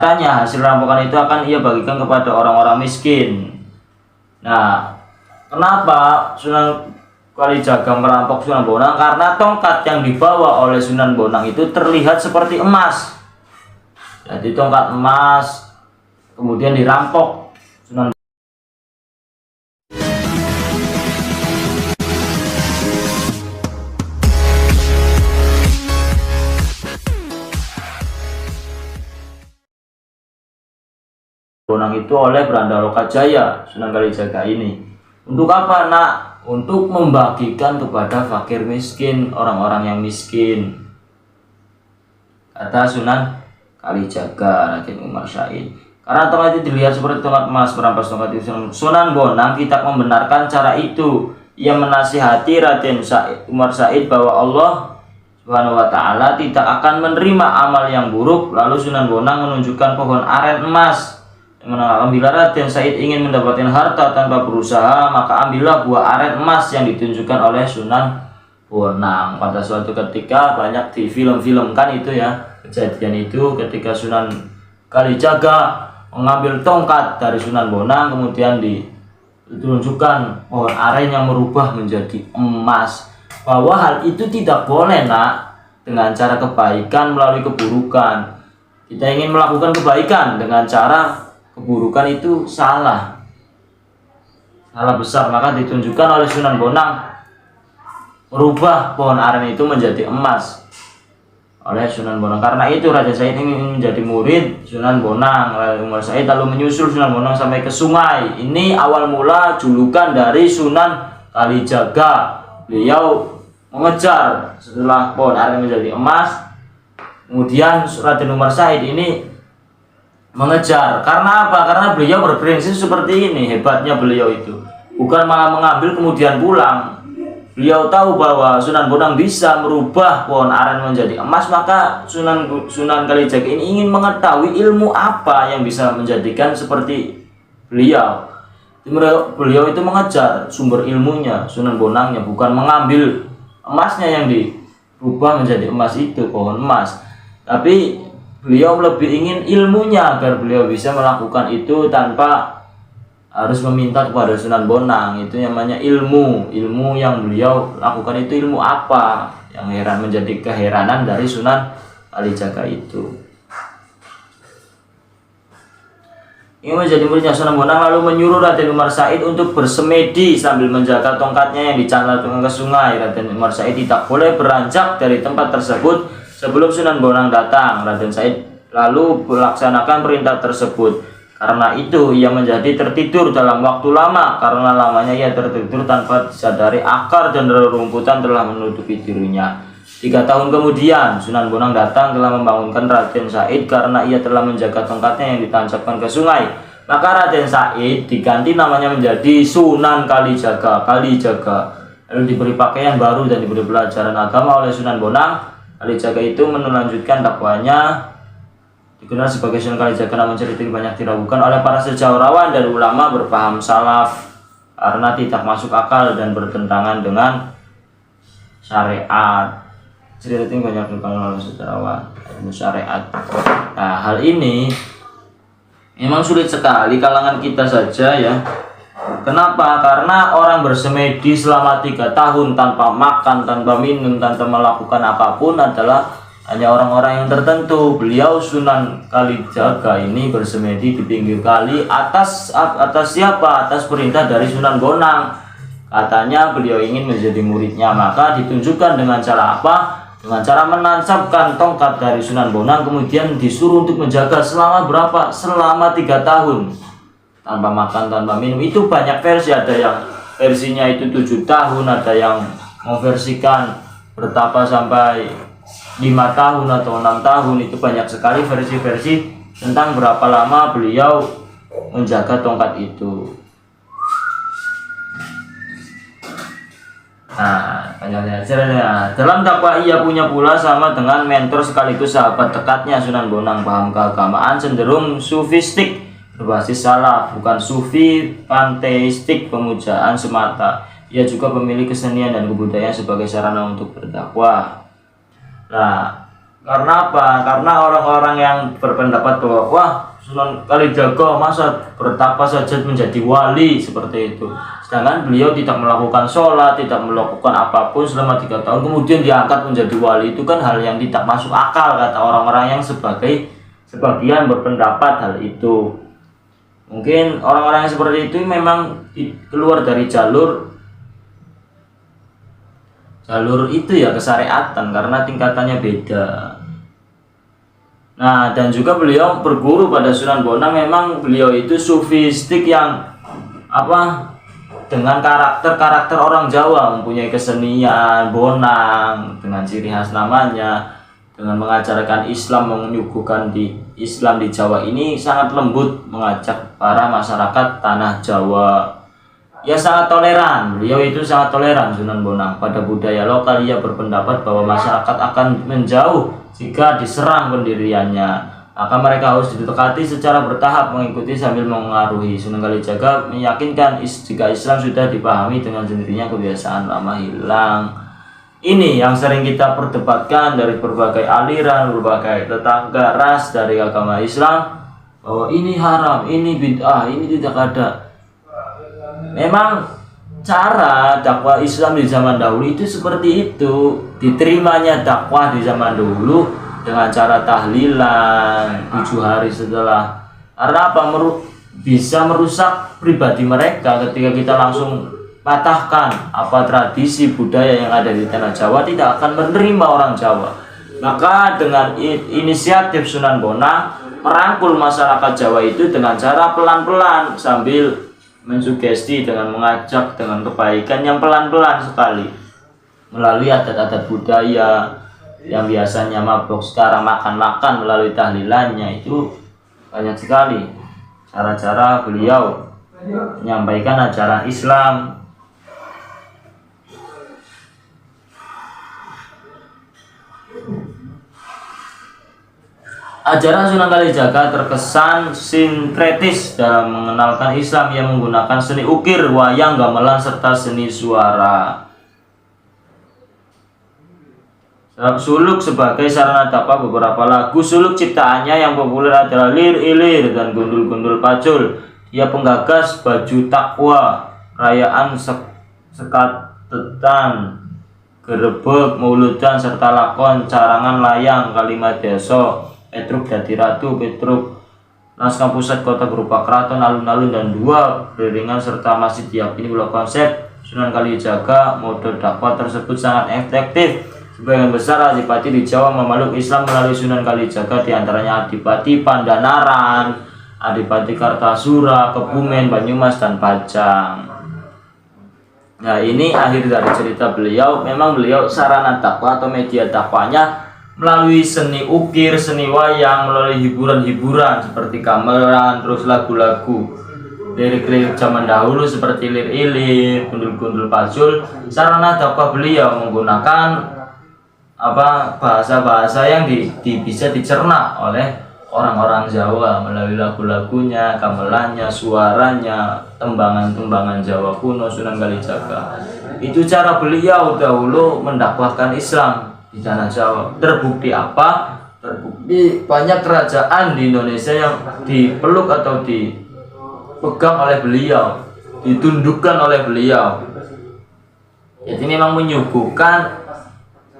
Tanya hasil rampokan itu akan ia bagikan kepada orang-orang miskin. Nah, kenapa Sunan Kalijaga merampok Sunan Bonang? Karena tongkat yang dibawa oleh Sunan Bonang itu terlihat seperti emas. Jadi tongkat emas kemudian dirampok Sunan Bonang itu oleh Branda Lokajaya, Sunan Kalijaga ini. Untuk apa, nak? Untuk membagikan kepada fakir miskin, orang-orang yang miskin, kata Sunan Kalijaga Raden Umar Said. Karena tongkat itu dilihat seperti tongkat emas, merampas tongkat itu. Sunan Bonang tidak membenarkan cara itu. Ia menasihati Raden Umar Said bahwa Allah Subhanahu wa Ta'ala tidak akan menerima amal yang buruk. Lalu Sunan Bonang menunjukkan pohon aren emas. Bila Raden Said ingin mendapatkan harta tanpa berusaha, maka ambillah buah aren emas yang ditunjukkan oleh Sunan Bonang. Pada suatu ketika banyak di film-filmkan itu ya, kejadian itu ketika Sunan Kalijaga mengambil tongkat dari Sunan Bonang, kemudian ditunjukkan pohon aren yang merubah menjadi emas. Bahwa hal itu tidak boleh, nak, dengan cara kebaikan melalui keburukan. Kita ingin melakukan kebaikan dengan cara keburukan itu salah besar, maka ditunjukkan oleh Sunan Bonang merubah pohon aren itu menjadi emas oleh Sunan Bonang. Karena itu Raden Said ingin menjadi murid Sunan Bonang. Raden Umar Said lalu menyusul Sunan Bonang sampai ke sungai. Ini awal mula julukan dari Sunan Kalijaga. Beliau mengejar setelah pohon aren menjadi emas, kemudian Raden Umar Said ini mengejar. Karena apa? Karena beliau berprinsip seperti ini. Hebatnya beliau itu bukan malah mengambil kemudian pulang. Beliau tahu bahwa Sunan Bonang bisa merubah pohon aren menjadi emas, maka Sunan Kalijaga ini ingin mengetahui ilmu apa yang bisa menjadikan seperti beliau. Beliau itu mengejar sumber ilmunya, Sunan Bonangnya, bukan mengambil emasnya yang dirubah menjadi emas itu, pohon emas. Tapi beliau lebih ingin ilmunya agar beliau bisa melakukan itu tanpa harus meminta kepada Sunan Bonang. Itu namanya ilmu yang beliau lakukan itu ilmu apa yang menjadi keheranan dari Sunan Kalijaga itu. Ini menjadi muridnya Sunan Bonang lalu menyuruh Raden Umar Said untuk bersemedi sambil menjaga tongkatnya yang dicantumkan ke sungai. Raden Umar Said tidak boleh beranjak dari tempat tersebut sebelum Sunan Bonang datang. Raden Said lalu melaksanakan perintah tersebut. Karena itu ia menjadi tertidur dalam waktu lama. Karena lamanya ia tertidur tanpa disadari akar dan rerumputan telah menutupi dirinya. 3 tahun kemudian Sunan Bonang datang telah membangunkan Raden Said karena ia telah menjaga tongkatnya yang ditancapkan ke sungai. Maka Raden Said diganti namanya menjadi Sunan Kalijaga. Lalu diberi pakaian baru dan diberi pelajaran agama oleh Sunan Bonang. Kalijaga itu melanjutkan dakwahnya, dikenal sebagai Sunan Kalijaga, namun cerita ini banyak diragukan oleh para sejarawan dan ulama berpaham salaf karena tidak masuk akal dan bertentangan dengan syariat. Cerita ini banyak diragukan oleh sejarawan dan syariat. Nah, hal ini memang sulit sekali kalangan kita saja ya. Kenapa? Karena orang bersemedi selama 3 tahun tanpa makan, tanpa minum, tanpa melakukan apapun adalah hanya orang-orang yang tertentu. Beliau Sunan Kalijaga ini bersemedi di pinggir kali atas siapa? Atas perintah dari Sunan Bonang. Katanya beliau ingin menjadi muridnya, maka ditunjukkan dengan cara apa? Dengan cara menancapkan tongkat dari Sunan Bonang, kemudian disuruh untuk menjaga selama berapa? Selama 3 tahun. Tanpa makan, tanpa minum. Itu banyak versi, ada yang versinya itu 7 tahun, ada yang memversikan bertapa sampai 5 tahun atau 6 tahun. Itu banyak sekali versi-versi tentang berapa lama beliau menjaga tongkat itu. Nah, banyaknya dalam dakwah ia punya pula sama dengan mentor sekaligus sahabat dekatnya Sunan Bonang. Paham keagamaan cenderung sufistik berbasis salaf, bukan sufi panteistik pemujaan semata. Ia juga memilih kesenian dan kebudayaan sebagai sarana untuk berdakwah. Nah, Karena apa? Karena orang-orang yang berpendapat bahwa wah, Sunan Kalijaga masa bertapa saja menjadi wali seperti itu. Sedangkan beliau tidak melakukan sholat, tidak melakukan apapun selama 3 tahun, kemudian diangkat menjadi wali. Itu kan hal yang tidak masuk akal, kata orang-orang yang sebagian berpendapat hal itu. Mungkin orang-orang yang seperti itu memang keluar dari jalur itu ya, kesyariatan, karena tingkatannya beda. Nah, dan juga beliau berguru pada Sunan Bonang. Memang beliau itu sufistik yang dengan karakter orang Jawa, mempunyai kesenian Bonang dengan ciri khas namanya, dengan mengajarkan Islam, menyuguhkan di Islam di Jawa ini sangat lembut, mengajak para masyarakat tanah Jawa. Ya, sangat toleran. Beliau itu sangat toleran, Sunan Bonang, pada budaya lokal. Ia berpendapat bahwa masyarakat akan menjauh jika diserang pendiriannya, maka mereka harus didekati secara bertahap, mengikuti sambil mengaruhi. Sunan Kalijaga meyakinkan jika Islam sudah dipahami, dengan sendirinya kebiasaan lama hilang. Ini yang sering kita perdebatkan dari berbagai aliran, berbagai tetangga ras dari agama Islam, bahwa ini haram, ini bid'ah, ini tidak ada. Memang cara dakwah Islam di zaman dahulu itu seperti itu. Diterimanya dakwah di zaman dulu dengan cara tahlilan 7 hari setelah. Karena apa? Bisa merusak pribadi mereka. Ketika kita langsung patahkan apa tradisi budaya yang ada di tanah Jawa, tidak akan menerima orang Jawa. Maka dengan inisiatif Sunan Bonang merangkul masyarakat Jawa itu dengan cara pelan-pelan, sambil mensugesti, dengan mengajak dengan kebaikan yang pelan-pelan sekali, melalui adat-adat budaya yang biasanya mabuk sekarang makan-makan, melalui tahlilannya. Itu banyak sekali cara-cara beliau menyampaikan ajaran Islam. Ajaran Sunan Kalijaga terkesan sinkretis dalam mengenalkan Islam. Yang menggunakan seni ukir, wayang, gamelan, serta seni suara. Suluk sebagai sarana dakwah. Beberapa lagu suluk ciptaannya yang populer adalah Lir Ilir dan Gundul-Gundul Pacul. Ia penggagas baju takwa, rayaan sekatetan, gerebek, mauludan, serta lakon carangan layang, kalimat deso, Petruk Dadi Ratu, Petruk naskah pusat kota berupa keraton, alun-alun, dan 2 beriringan serta masjid. Diyakini bahwa konsep Sunan Kalijaga, mode dakwah tersebut sangat efektif. Sebagian besar adipati di Jawa memeluk Islam melalui Sunan Kalijaga, diantaranya Adipati Pandanaran, Adipati Kartasura, Kebumen, Banyumas, dan Pajang. Nah, ini akhir dari cerita beliau. Memang beliau sarana dakwah atau media dakwahnya melalui seni ukir, seni wayang, melalui hiburan-hiburan seperti gamelan, terus lagu-lagu lirik-lirik zaman dahulu seperti Lir Ilir, Gundul-Gundul Pacul. Sarana dakwah beliau menggunakan bahasa-bahasa yang bisa dicerna oleh orang-orang Jawa melalui lagu-lagunya, gamelannya, suaranya, tembangan-tembangan Jawa kuno Sunan Kalijaga. Itu cara beliau dahulu mendakwahkan Islam di tanah Jawa. Terbukti apa? Terbukti banyak kerajaan di Indonesia yang dipeluk atau dipegang oleh beliau, ditundukkan oleh beliau. Jadi memang menyuguhkan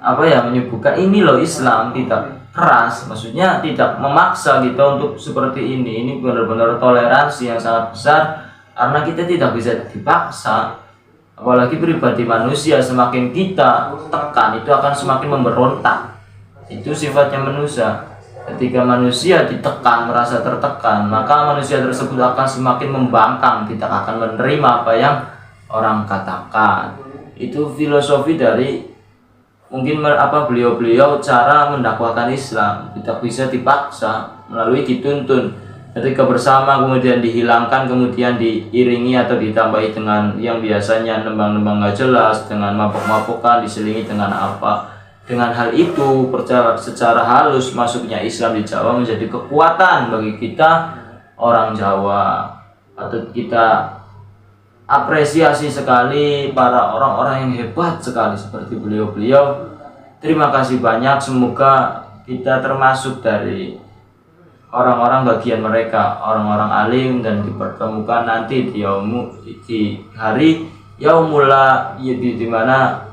menyuguhkan ini loh Islam, tidak keras, maksudnya tidak memaksa kita untuk seperti ini. Ini benar-benar toleransi yang sangat besar, karena kita tidak bisa dipaksa. Apalagi pribadi manusia, semakin kita tekan itu akan semakin memberontak. Itu sifatnya manusia. Ketika manusia ditekan, merasa tertekan, maka manusia tersebut akan semakin membangkang, tidak akan menerima apa yang orang katakan. Itu filosofi dari mungkin beliau-beliau cara mendakwahkan Islam. Tidak bisa dipaksa, melalui dituntun. Ketika bersama kemudian dihilangkan, kemudian diiringi atau ditambahi dengan yang biasanya nembang-nembang gak jelas, dengan mabok-mabokan, diselingi dengan apa. Dengan hal itu, secara halus masuknya Islam di Jawa menjadi kekuatan bagi kita orang Jawa. Patut kita apresiasi sekali para orang-orang yang hebat sekali seperti beliau-beliau. Terima kasih banyak, semoga kita termasuk dari orang-orang bagian mereka, orang-orang alim, dan dipertemukan nanti di hari yaumula, di mana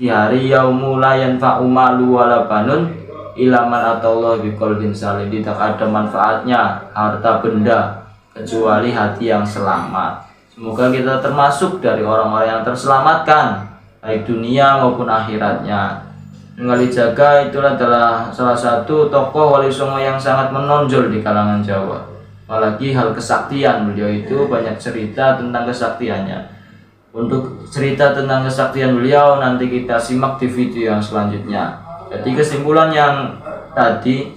di hari yaumula yanfa'u malu wala banun illa man atallaha biqalbin salim. Tidak ada manfaatnya harta benda kecuali hati yang selamat. Semoga kita termasuk dari orang-orang yang terselamatkan baik dunia maupun akhiratnya. Kalijaga itulah adalah salah satu tokoh Wali Songo yang sangat menonjol di kalangan Jawa. Apalagi hal kesaktian, beliau itu banyak cerita tentang kesaktiannya. Untuk cerita tentang kesaktian beliau nanti kita simak di video yang selanjutnya. Jadi kesimpulan yang tadi,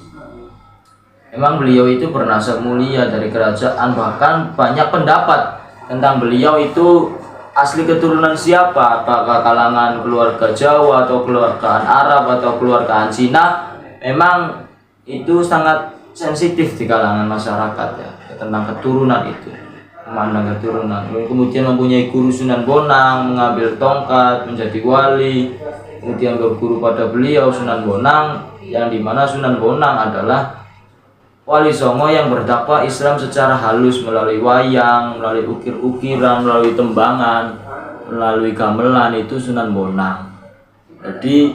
memang beliau itu bernasab mulia dari kerajaan, bahkan banyak pendapat tentang beliau itu asli keturunan siapa, apakah kalangan keluarga Jawa atau keluargaan Arab atau keluargaan Cina. Memang itu sangat sensitif di kalangan masyarakat ya, tentang keturunan itu, memandang keturunan. Kemudian mempunyai guru Sunan Bonang, mengambil tongkat menjadi wali, kemudian berguru pada beliau Sunan Bonang, yang dimana Sunan Bonang adalah Wali Songo yang berdakwah Islam secara halus melalui wayang, melalui ukir-ukiran, melalui tembangan, melalui gamelan. Itu Sunan Bonang. Jadi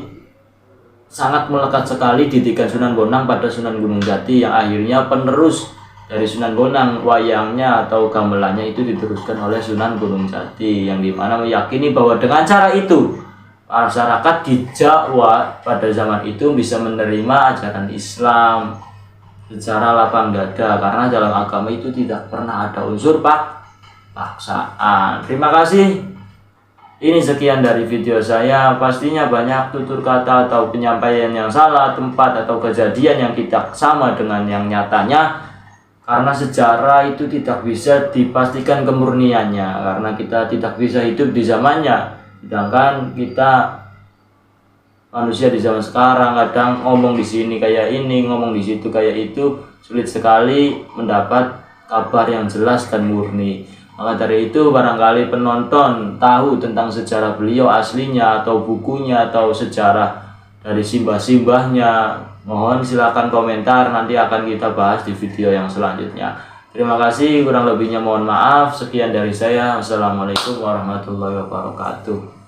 sangat melekat sekali didikan Sunan Bonang pada Sunan Gunung Jati, yang akhirnya penerus dari Sunan Bonang, wayangnya atau gamelannya itu diteruskan oleh Sunan Gunung Jati, yang dimana meyakini bahwa dengan cara itu masyarakat di Jawa pada zaman itu bisa menerima ajaran Islam secara lapang dada, karena dalam agama itu tidak pernah ada unsur paksaan. Terima kasih. Ini sekian dari video saya. Pastinya banyak tutur kata atau penyampaian yang salah, tempat atau kejadian yang tidak sama dengan yang nyatanya, karena sejarah itu tidak bisa dipastikan kemurniannya, karena kita tidak bisa hidup di zamannya. Sedangkan kita manusia di zaman sekarang kadang ngomong di sini kayak ini, ngomong di situ kayak itu, sulit sekali mendapat kabar yang jelas dan murni. Maka dari itu barangkali penonton tahu tentang sejarah beliau aslinya atau bukunya atau sejarah dari simbah-simbahnya, mohon silakan komentar, nanti akan kita bahas di video yang selanjutnya. Terima kasih, kurang lebihnya mohon maaf. Sekian dari saya. Wassalamualaikum warahmatullahi wabarakatuh.